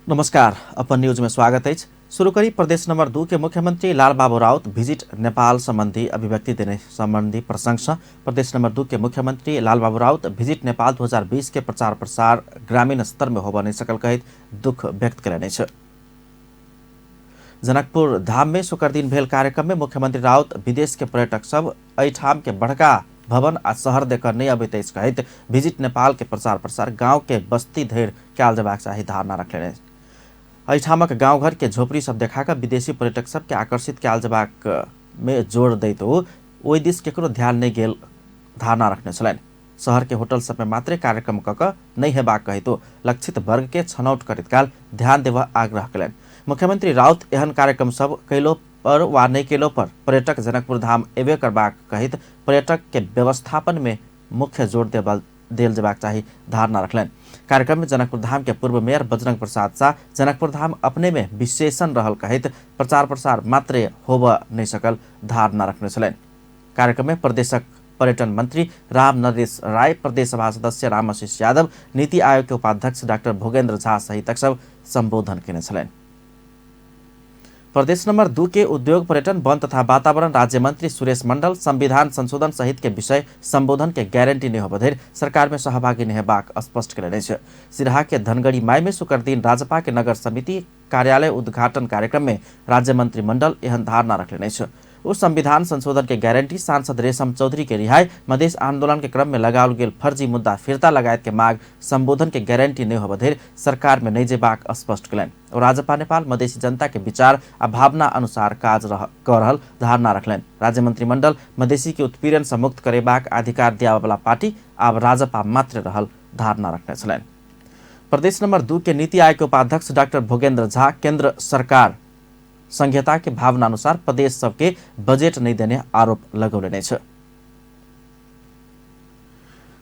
नमस्कार, अपन न्यूज में स्वागत है। शुरू करी प्रदेश नंबर 2 के मुख्यमंत्री लालबाबू राउत विजिट नेपाल संबंधी अभिव्यक्ति देने संबंधी प्रशंसा। प्रदेश नंबर 2 के मुख्यमंत्री लालबाबू राउत विजिट नेपाल 2020 के प्रचार प्रसार ग्रामीण स्तर में होबा नहीं सकल कहित दुख व्यक्त करेने छ। जनकपुर धाम में शुक्र दिन भेल कार्यक्रम में मुख्यमंत्री राउत विदेश के पर्यटक सब ऐठाम के बड़का भवन आ शहर देकर नहीं अभी तेज कहित विजिट नेपाल के प्रचार प्रसार गांव के बस्ती धैर क्याल जबाक चाही धारणा रखले। ऐठामक गाँव घर के झोपड़ी सब देखाकर विदेशी पर्यटक सब के आकर्षित क्याल जबाक में जोड़ दैत ओहि दिस केकरो ध्यान नहीं गेल धारणा रखने छलन। शहर के होटल सब में मात्रे कार्यक्रम कक नहीं हेबाक कहितो लक्षित वर्ग के छनौट करित काल ध्यान देवा आग्रह कलन। मुख्यमंत्री राउत एहन कार्यक्रम सब कैलो पर वा नहीं केलो पर पर्यटक जनकपुर धाम एबे करबाक कहित पर्यटक के व्यवस्थापन में मुख्य जोड़ देल जबाक चाही धारणा रखलन। कार्यक्रम में जनकपुर धाम के पूर्व मेयर बजरंग प्रसाद शाह जनकपुर धाम अपने में विशेषण रहल कहित प्रचार प्रसार मात्रे होब नहीं सकल धारणा रखने छलन। कार्यक्रम में प्रदेशक पर्यटन मंत्री राम नरेश राय, प्रदेश सभा सदस्य रामाशीष यादव, नीति आयोग के उपाध्यक्ष डाक्टर भोगेन्द्र झा सहित सब संबोधन किने छलन। प्रदेश नंबर 2 के उद्योग पर्यटन वन तथा वातावरण राज्य मंत्री सुरेश मंडल संविधान संशोधन सहित के विषय संबोधन के गारंटी नहीं होबधेर सरकार में सहभागी नहीं हेबाक स्पष्ट करेने छ। सिराहा के धनगढ़ी माई में शुक्र दिन राजपा के नगर समिति कार्यालय उद्घाटन कार्यक्रम में राज्य मंत्री मंडल एहन धारणा रखले छ। उस संविधान संशोधन के गारंटी सांसद रेशम चौधरी के रिहाई, मधेश आंदोलन के क्रम में लगाओल गेल फर्जी मुद्दा फिर्ता लगायत के माग संबोधन के गारंटी नहीं होबधेर सरकार में नहीं जेबाक स्पष्ट कलन और राजपा नेपाल मधेसी जनता के विचार आ भावना अनुसार काज कर रहल धारणा रखलन। राज्य मंत्रिमंडल मधेसी के उत्पीड़न से मुक्त करेबाक अधिकार दिया वाला पार्टी अब राजपा मात्र रहल धारणा रखने छलन। प्रदेश नंबर 2 के नीति आयोग के उपाध्यक्ष डाक्टर भोगेन्द्र झा केंद्र सरकार संहिता के भावना अनुसार प्रदेश सबके बजेट नहीं देने आरोप लगौले छ।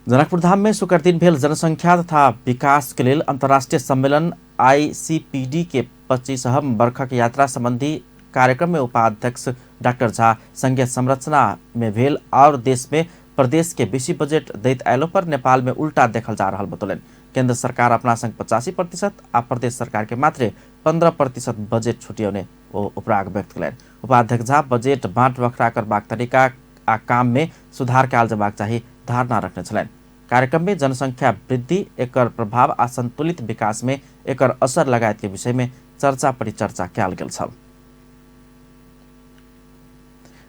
जनकपुर धाम में शुक्र दिन भेल जनसंख्या तथा विकास के लिए अंतर्राष्ट्रीय सम्मेलन ICPD के 25वां वर्षक यात्रा संबंधी कार्यक्रम में उपाध्यक्ष डॉक्टर झा संघीय संरचना में भेल और देश में प्रदेश के बेसी बजेट दैत आयलो पर नेपाल में उल्टा देखल जा रहा बतौलन। केंद्र सरकार अपना संग 85% आ प्रदेश सरकार के मात्र 15% बजेट छुट्याउने उपराग व्यक्त कलन। उपाध्यक्ष झा बजेट बाँट बखरा करबाक तरीका आ काम में सुधार काल जबाक चाही धारणा रखने छलन। कार्यक्रम में जनसंख्या वृद्धि, एकर प्रभाव आ संतुलित विकास में एकर असर लगायत के विषय में चर्चा परिचर्चा कयल गेल छल।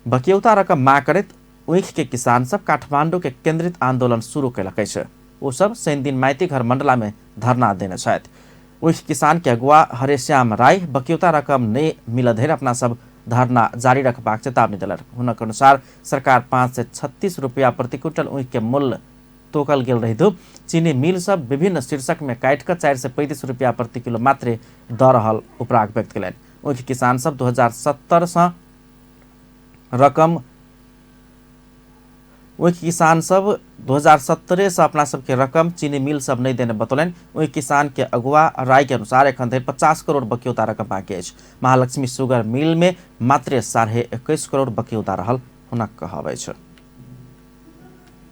बकियौता रकम माग करैत उख के किसान सब काठमांडू के केंद्रित आंदोलन शुरू कैलकै छ। वो सब शनि दिन माइती घर मंडला में धरना देने छथि। उख किसान के अगुआ हरेश्याम राय बकियौता रकम नहीं मिलधेर अपना सब धरना जारी रखबाक चेतावनी दिलन। हुनक अनुसार सरकार 536 रुपया प्रति क्विंटल उख के मूल्य तोकल गेल रहितो चीनी मिल सब विभिन्न शीर्षक में काट कर 435 रुपया प्रति किलो मात्र दर रहल उपराग व्यक्त कलन। उख किसान सब 2017 से रकम वही किसान सब 2017 से अपना सबके रकम चीनी मिल सब नहीं देने बतौलन। वही किसान के अगुआ राय के अनुसार एखन धरि 50 करोड़ बकियौता रकम बाकी अछि। महालक्ष्मी सुगर मिल में मात्र 21.5 करोड़ बकियौता रहल हुनक कहबै छ।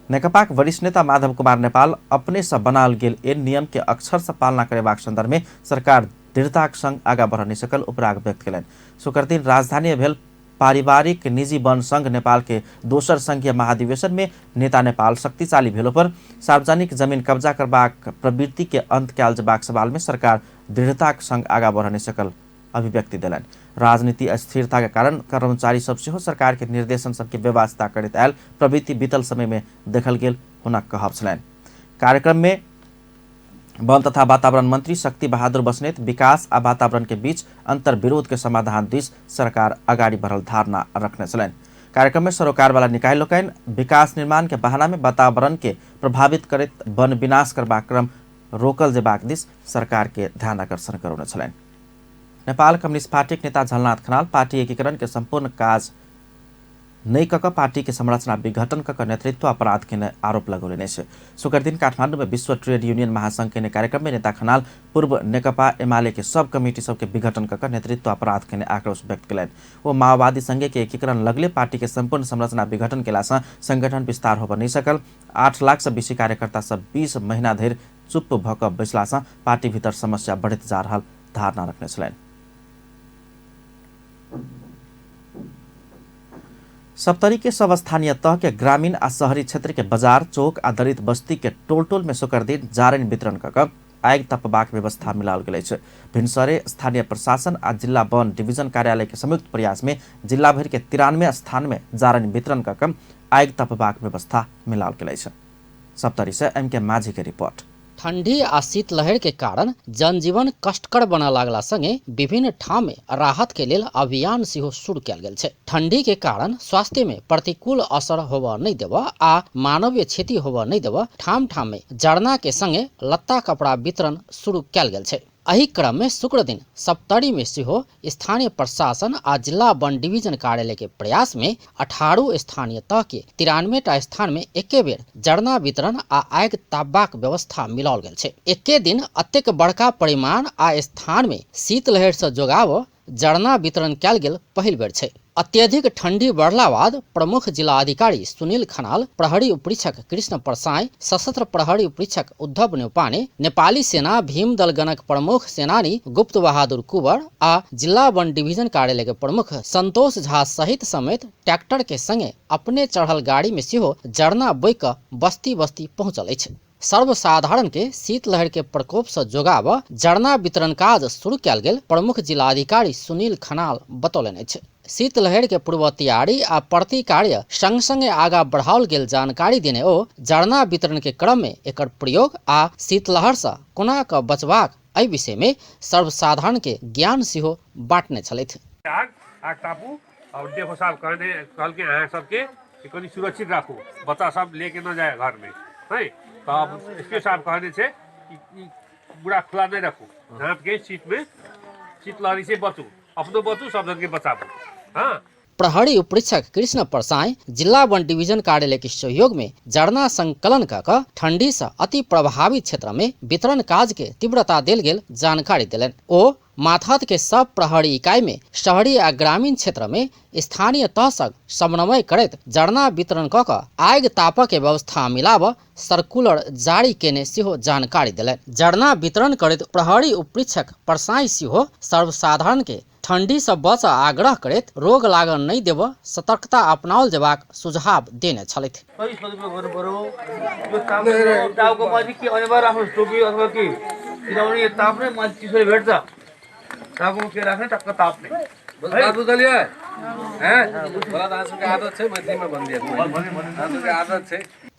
नेकपाक वरिष्ठ नेता माधव कुमार नेपाल अपने से बनाल गेल एन नियम के अक्षर से पालना करेबाक संदर्भ में सरकार दृढ़ताक संग आगा बढ़ नहीं सकल उपराग व्यक्त कलन। शुक्र दिन राजधानी भेल पारिवारिक निजी वन संघ नेपाल के दोसर संघीय महाधिवेशन में नेता नेपाल शक्तिशाली भेलो पर सार्वजनिक जमीन कब्जा करबाक प्रवृत्ति के अंत कयल जबाक सवाल में सरकार दृढ़ताक संग आगा बढ़ नहीं सकल अभिव्यक्ति दिलन। राजनीति अस्थिरता के कारण कर्मचारी सब से सरकार के निर्देशन सबके व्यवस्था करैत आयल प्रवृत्ति बीतल समय में देखल गेल हुनक कहब छलन। कार्यक्रम में वन तथा वातावरण मंत्री शक्ति बहादुर बस्नेत विकास आ वातावरण के बीच अंतर विरोध के समाधान दिश सरकार अगाडि बढ़ल धारणा रखने छलन। कार्यक्रम में सरोकार वाला निकाय लोकन विकास निर्माण के बहाना में वातावरण के प्रभावित करैत वन विनाश करबाक क्रम रोकल जेबाक दिश सरकार के ध्यान आकर्षण करौने छलन। नेपाल कम्युनिस्ट पार्टी के नेता झलनाथ खनाल पार्टी एकीकरण के संपूर्ण काज नहीं कक पार्टी के संरचना विघटन कक नेतृत्व अपराध के आरोप लगौले छ। शुक्र दिन काठमांडू में विश्व ट्रेड यूनियन महासंघ के कार्यक्रम में नेता खनाल पूर्व नेकपा एमाले के सब कमिटी सबके विघटन कक नेतृत्व अपराध के आक्रोश व्यक्त कलन। वो माओवादी संघ के एकीकरण लगले पार्टी के संपूर्ण संरचना विघटन केला से संगठन विस्तार होब नहीं सकल। 8 लाख से बेसी कार्यकर्ता सब 20 महीना धरि चुप भक बैसला से पार्टी भीतर समस्या बढ़त जा रहा धारणा रखने छलैन। सप्तरी के सब स्थानीय तह के ग्रामीण आ शहरी क्षेत्र के बाजार चौक आ दलित बस्ती के टोल टोल में शुक्र दिन जारनी वितरण कऽ आगि तपबाक व्यवस्था मिलाओल गेल अछि। भिनसरे स्थानीय प्रशासन आ जिला वन डिवीजन कार्यालय के संयुक्त प्रयास में जिला भर के 93 स्थान में जारनी वितरण कऽ आगि तपबाक व्यवस्था मिलाओल गेल अछि। सप्तरी से MK माझी के रिपोर्ट। ठंडी आ शीतलहर के कारण जनजीवन कष्टकर बनऽ लागला संगे विभिन्न ठाम में राहत के लेल अभियान सेहो शुरू कयल गेल छै। ठंडी के कारण स्वास्थ्य में प्रतिकूल असर होबऽ नहीं देबऽ आ मानवीय क्षति होबऽ नहीं देबऽ ठाम ठाम में जरना के संगे लत्ता कपड़ा वितरण शुरू कयल गेल छै। एही क्रम में शुक्र दिन सप्तरी में सेहो स्थानीय प्रशासन आ जिला वन डिवीजन कार्यालय के प्रयास में 18 स्थानीय तह के 93 स्थान में एके बेर जरना वितरण आ आगि तापबाक व्यवस्था मिलाओल गेल छै। एके दिन अतेक बड़का परिमाण आ स्थान में शीतलहर से जोगाव जरना वितरण कयल गेल पहिल बेर छै। अत्यधिक ठंडी बढ़ला बाद प्रमुख जिला अधिकारी सुनील खनाल, प्रहरी उपरीक्षक कृष्ण परसाई, सशस्त्र प्रहरी उपरीक्षक उद्धव न्यौपाने, नेपाली सेना भीम दल गणक प्रमुख सेनानी गुप्त बहादुर कुंवर आ जिला वन डिवीजन कार्यालय के प्रमुख संतोष झा सहित समेत ट्रैक्टर के संगे अपने चढ़ल गाड़ी में सेहो जरना बोइ कऽ बस्ती बस्ती पहुंचल अछि। सर्वसाधारण के शीतलहर के प्रकोप से जोगाव जरना वितरण काज शुरू कयल गेल प्रमुख जिलाधिकारी सुनील खनाल बतौलनि अछि। शीतलहर के पूर्व तैयारी आ प्रति कार्य संग संगे आगा बढ़ाओल गेल जानकारी देने ओ जरना वितरण के क्रम में एकर प्रयोग आ शीतलहर से कोना कऽ बचबाक एहि विषय में सर्वसाधारण के ज्ञान सेहो बांटने छलथि। आग तापू और देखो साहब कहल के अहाँ सबके कनी सुरक्षित राखू, बच्चा सब लेके न जाए घर में, है तो अब इसके साहब कहने छे कि बुरा खुला नहीं रखू, ढाँप के शीत में शीतलहरी से बचू, अपनो बचू सब जन के बचाबू। हाँ। प्रहरी उपरीक्षक कृष्ण परसाई जिला वन डिवीजन कार्यालय के सहयोग में जरना संकलन कऽ ठंडी से अति प्रभावित क्षेत्र में वितरण काज के तीव्रता देल गेल जानकारी देलनि। ओ माथात के सब प्रहरी इकाई में शहरी आ ग्रामीण क्षेत्र में स्थानीय तह संग समन्वय करैत जरना वितरण कऽ आगि तापऽ के व्यवस्था मिलाब सर्कुलर जारी केने सेहो जानकारी देलनि। जरना वितरण करैत प्रहरी उपरीक्षक परसाई सेहो सर्वसाधारण के ठंडी से बच आग्रह करैत रोग लागन नहीं देब सतर्कता अपनाओल जेबाक सुझाव देने छलथि।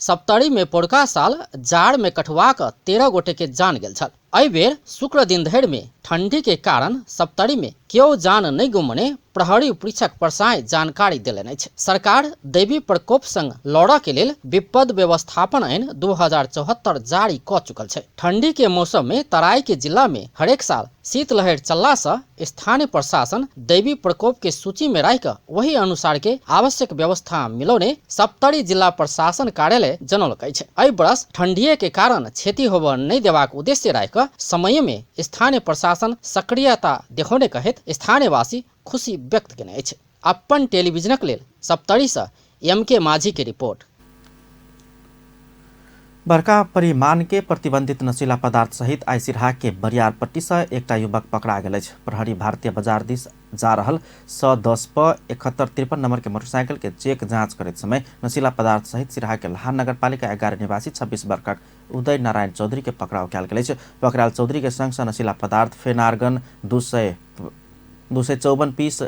सप्तरी में पोरका साल जाड़ में कटुआक 13 गोटे के जान गेल छल। एहि बेर शुक्र दिन धरि में ठंडी के कारण सप्तरी में केओ जान नहीं गुमने प्रहरी उपरीक्षक परसाई जानकारी देलनि अछि। सरकार दैवी प्रकोप संग लड़ऽ के लेल विपद व्यवस्थापन ऐन 2074 जारी कऽ चुकल छै। ठंडी के मौसम में तराई के जिला में हरेक साल शीतलहर चलला से स्थानीय प्रशासन दैवी प्रकोप के सूची में राखि वही अनुसार के आवश्यक व्यवस्था मिलौने सप्तरी जिला प्रशासन कार्यालय जनौलक अछि। एहि बरस ठंडीए के कारण क्षति होबऽ नहीं देबाक उद्देश्य राखि समय में स्थानीय प्रशासन सक्रियता देखौने कहैत स्थानीय वासी खुशी व्यक्त केने अछि। अपन टेलीविजनक लेल सप्तरी से MK माझी के रिपोर्ट। बड़का परिमाण के प्रतिबंधित नशीला पदार्थ सहित आइ सिरहा के बरियारपट्टी से एकटा युवक पकड़ा गेल अछि। प्रहरी भारतीय बाजार दिस जा रहल 110 प 7153 नंबर के मोटरसाइकिल के चेक जांच करैत समय नशीला पदार्थ सहित सिरहा के लहान नगरपालिका 11 निवासी 26 वर्षक उदय नारायण चौधरी के पकड़ाव कयल गेल अछि। पकड़ायल चौधरी के संग नशीला पदार्थ फेनार्गन 254 पीस,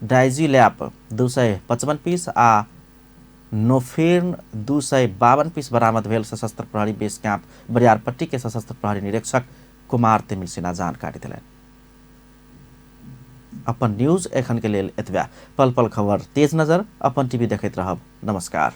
डाइजीलैप 255 पीस आ नोफेर्न 252 पीस बरामद भेल सशस्त्र प्रहरी बेस कैंप बरियारपट्टी के सशस्त्र प्रहरी निरीक्षक कुमार तिमिल सिन्हा जानकारी दिलनि। अपन न्यूज एखन के लेल एतबा। पल पल खबर तेज नजर अपन टीवी देखैत रहब। नमस्कार।